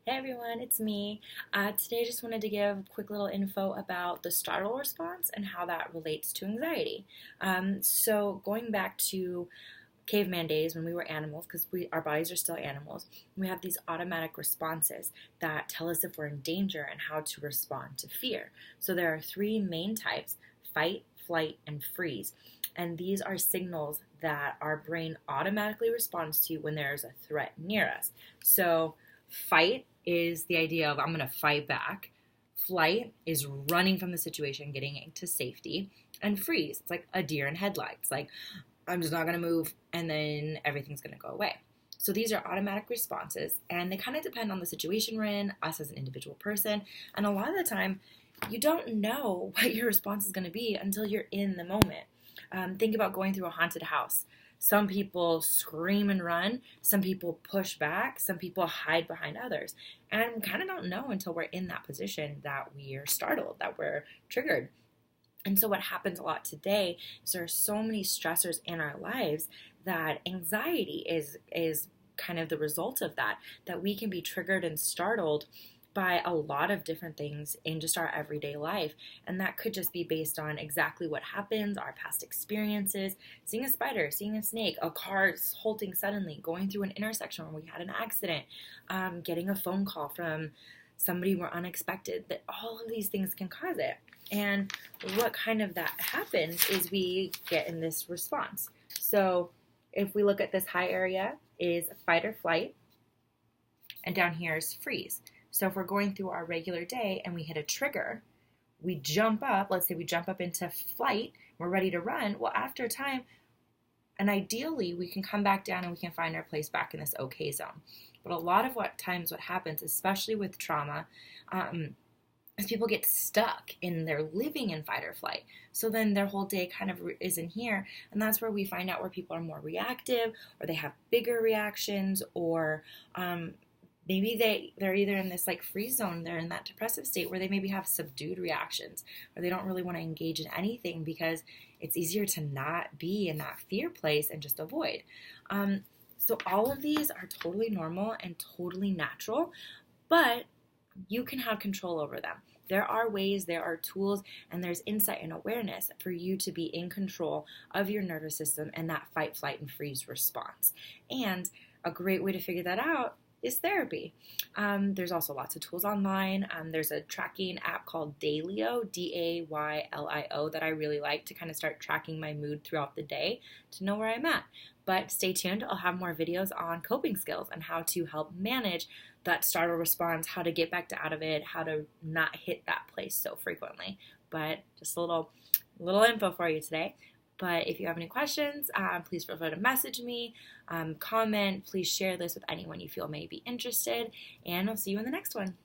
Hey everyone, it's me. Today I just wanted to give quick little info about the startle response and how that relates to anxiety. So going back to caveman days when we were animals, because our bodies are still animals, we have these automatic responses that tell us if we're in danger and how to respond to fear. So there are three main types: fight, flight, and freeze. And these are signals that our brain automatically responds to when there's a threat near us. So fight is the idea of I'm going to fight back. Flight is running from the situation, getting into safety. And freeze, it's like a deer in headlights. Like, I'm just not going to move, and then everything's going to go away. So these are automatic responses, and they kind of depend on the situation we're in, us as an individual person. And a lot of the time, you don't know what your response is going to be until you're in the moment. Think about going through a haunted house. Some people scream and run, some people push back, some people hide behind others. And we kind of don't know until we're in that position that we are startled, that we're triggered. And so what happens a lot today is there are so many stressors in our lives that anxiety is kind of the result of that we can be triggered and startled by a lot of different things in just our everyday life. And that could just be based on exactly what happens, our past experiences, seeing a spider, seeing a snake, a car halting suddenly, going through an intersection where we had an accident, getting a phone call from somebody more unexpected. That all of these things can cause it. And what kind of that happens is we get in this response. So if we look at this high area is fight or flight, and down here is freeze. So if we're going through our regular day and we hit a trigger, we jump up, let's say we jump up into flight, we're ready to run. Well, after a time, and ideally we can come back down and we can find our place back in this okay zone. But a lot of what happens, especially with trauma, is people get stuck in their living in fight or flight. So then their whole day kind of is in here. And that's where we find out where people are more reactive, or they have bigger reactions, or maybe they're either in this like freeze zone, they're in that depressive state where they maybe have subdued reactions, or they don't really want to engage in anything because it's easier to not be in that fear place and just avoid. So all of these are totally normal and totally natural, but you can have control over them. There are ways, there are tools, and there's insight and awareness for you to be in control of your nervous system and that fight, flight, and freeze response. And a great way to figure that out is therapy. There's also lots of tools online. There's a tracking app called Daylio, Daylio, that I really like to kind of start tracking my mood throughout the day to know where I'm at. But stay tuned. I'll have more videos on coping skills and how to help manage that startle response, how to get back out of it, how to not hit that place so frequently. But just a little info for you today. But if you have any questions, please feel free to message me, comment. Please share this with anyone you feel may be interested, and I'll see you in the next one.